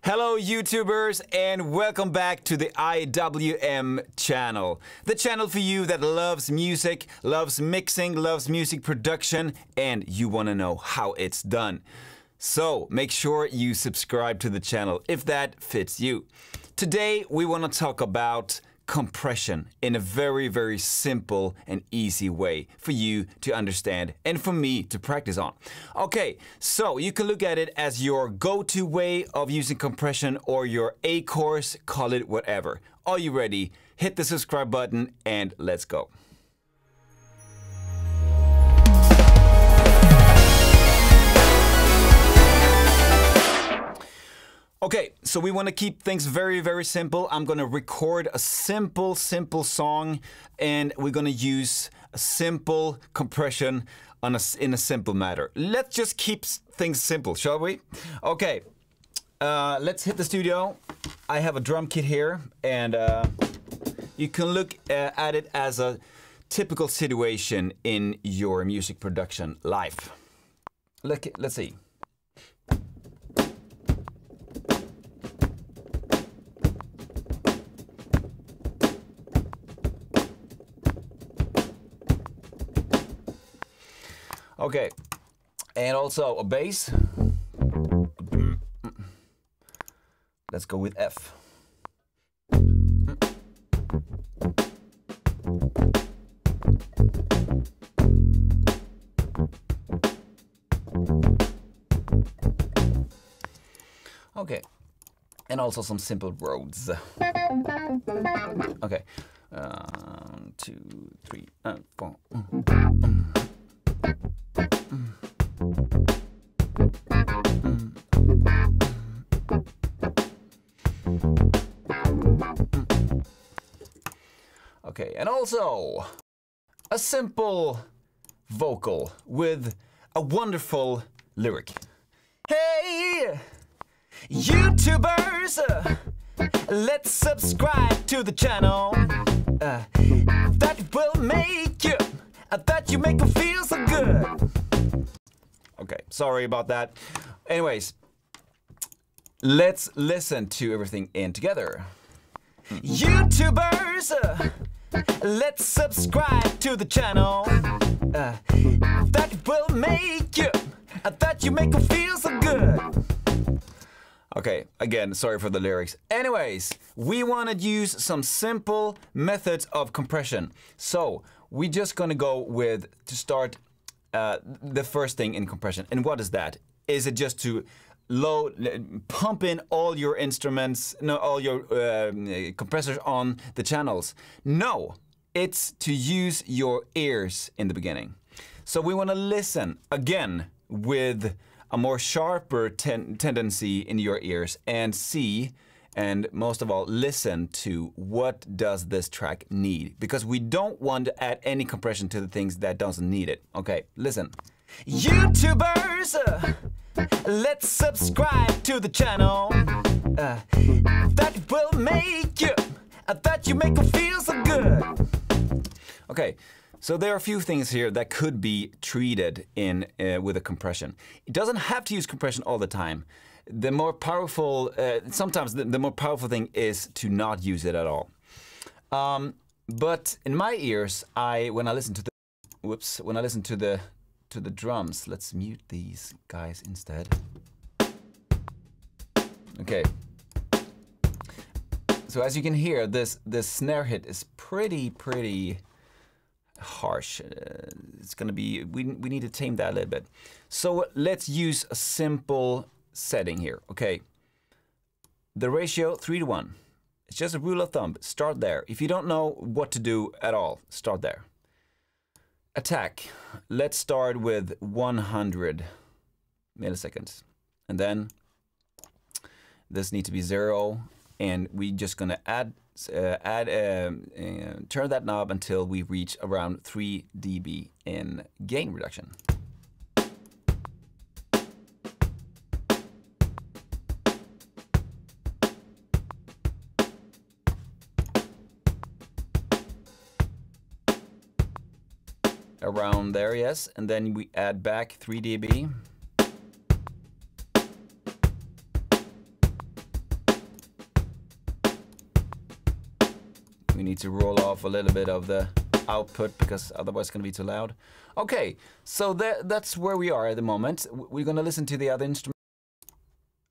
Hello YouTubers and welcome back to the IWM channel. The channel for you that loves music, loves mixing, loves music production, and you want to know how it's done. So make sure you subscribe to the channel if that fits you. Today we want to talk about compression in a very simple and easy way for you to understand and for me to practice on. Okay, so you can look at it as your go-to way of using compression or your A course, call it whatever. Are you ready? Hit the subscribe button and let's go. Okay, so we want to keep things very simple. I'm going to record a simple song and we're going to use a simple compression in a simple matter. Let's just keep things simple, shall we? Okay, let's hit the studio. I have a drum kit here and you can look at it as a typical situation in your music production life. Let's see. Okay, and also a bass. Let's go with F. Okay, and also some simple Rhodes. Okay, 2, 3, 4. Okay, and also a simple vocal with a wonderful lyric. Hey, YouTubers, let's subscribe to the channel. That will make you, that you make you feel so good. Okay, sorry about that. Anyways, let's listen to everything in together. YouTubers, let's subscribe to the channel. That will make you, that you make you feel so good. Okay, again, sorry for the lyrics. Anyways, we want to use some simple methods of compression. So we're just gonna go with, to start, the first thing in compression. And what is that? Is it just to pump in all your instruments, all your compressors on the channels? No, it's to use your ears in the beginning. So we want to listen again with a more sharper tendency in your ears and see, and most of all, listen to what does this track need, because we don't want to add any compression to the things that doesn't need it. Okay, listen. YouTubers, let's subscribe to the channel. That will make you, that you make you feel so good. Okay, so there are a few things here that could be treated in with a compression. It doesn't have to use compression all the time. The more powerful, sometimes the more powerful thing is to not use it at all. But in my ears, when I listen to the drums, let's mute these guys instead. Okay. So as you can hear, this snare hit is pretty harsh. It's gonna be, we need to tame that a little bit. So let's use a simple setting here. Okay, the ratio 3:1. It's just a rule of thumb. Start there. If you don't know what to do at all, start there. Attack. Let's start with 100 milliseconds, and then this needs to be 0, and we're just gonna turn that knob until we reach around 3 dB in gain reduction. Around there, yes, and then we add back 3 dB. We need to roll off a little bit of the output because otherwise it's going to be too loud. Okay, so that's where we are at the moment. We're going to listen to the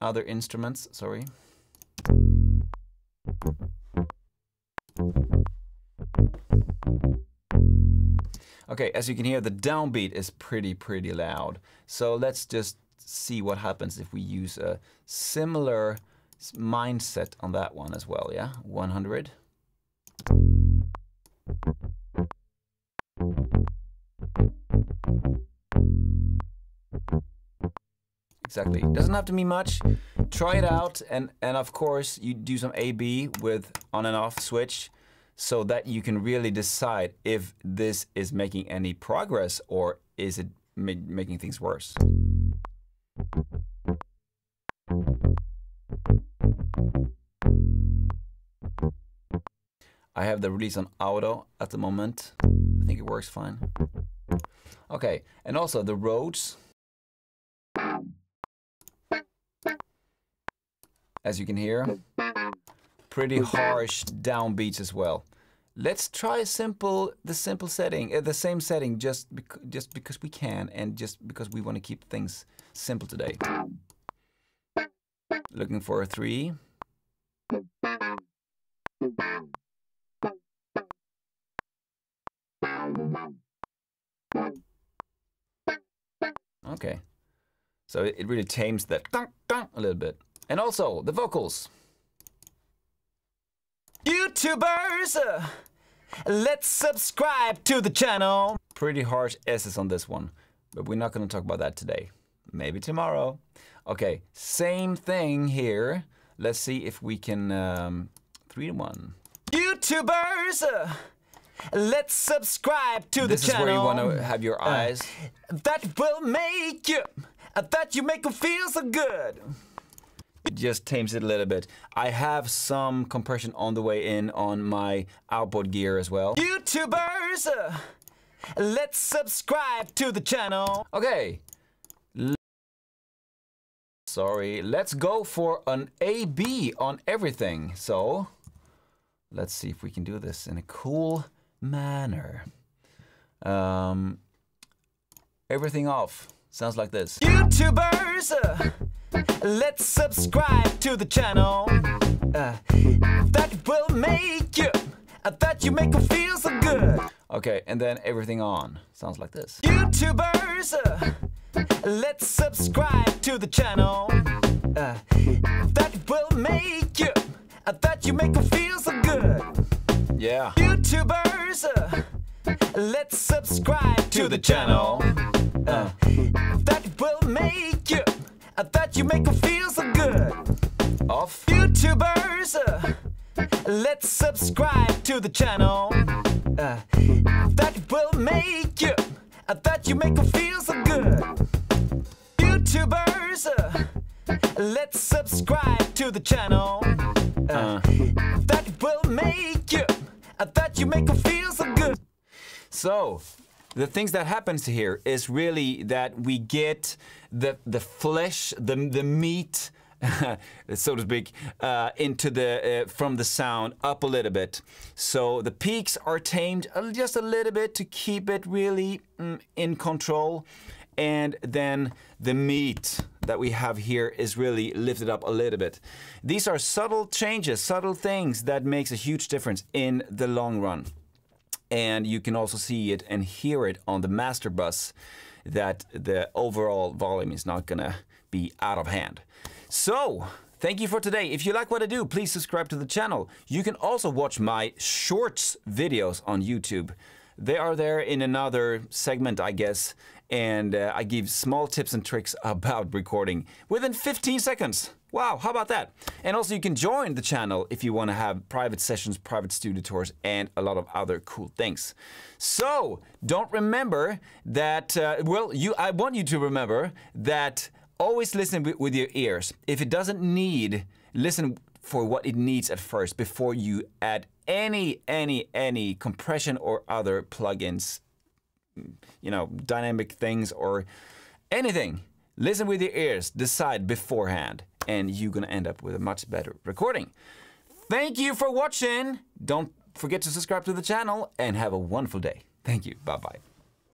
other instruments, sorry. Okay, as you can hear, the downbeat is pretty loud. So let's just see what happens if we use a similar mindset on that one as well, yeah? 100. Exactly. Doesn't have to be much. Try it out, and of course you do some A/B with on and off switch, so that you can really decide if this is making any progress or is it making things worse. I have the release on auto at the moment. I think it works fine. Okay, and also the Rhodes. As you can hear, pretty harsh downbeats as well. Let's try the simple setting, the same setting, just because we can, and just because we want to keep things simple today. Looking for a 3. Okay, so it really tames that a little bit. And also the vocals. YouTubers, let's subscribe to the channel. Pretty harsh S's on this one, but we're not going to talk about that today. Maybe tomorrow. Okay, same thing here. Let's see if we can 3 to 1. YouTubers, let's subscribe to the channel. This is where you want to have your eyes. That will make you, that you make them feel so good. It just tames it a little bit. I have some compression on the way in on my outboard gear as well. YouTubers, let's subscribe to the channel. Okay. Sorry, let's go for an A/B on everything. So, let's see if we can do this in a cool manner. Everything off. Sounds like this. YouTubers, let's subscribe to the channel. That will make you, that you make them feel so good. Okay, and then everything on. Sounds like this. YouTubers, let's subscribe to the channel. That will make you, that you make them feel so good. Yeah. YouTubers, let's subscribe to the channel. That will make you, that you make them feel so good. Off. YouTubers, let's subscribe to the channel. That will make you, that you make them feel so good. YouTubers, let's subscribe to the channel. That will make you, that you make them feel so good. So, the things that happens here is really that we get the flesh, the meat, so to speak, into the from the sound up a little bit. So the peaks are tamed just a little bit to keep it really in control, and then the meat that we have here is really lifted up a little bit. These are subtle changes, subtle things that makes a huge difference in the long run. And you can also see it and hear it on the master bus, that the overall volume is not gonna be out of hand. So, thank you for today. If you like what I do, please subscribe to the channel. You can also watch my shorts videos on YouTube. They are there in another segment, I guess, and I give small tips and tricks about recording within 15 seconds. Wow, how about that? And also you can join the channel if you want to have private sessions, private studio tours, and a lot of other cool things. So, don't remember that, I want you to remember that always listen with your ears. If it doesn't need, listen for what it needs at first before you add any compression or other plugins, you know, dynamic things or anything. Listen with your ears, decide beforehand, and you're gonna end up with a much better recording. Thank you for watching. Don't forget to subscribe to the channel and have a wonderful day. Thank you. Bye-bye.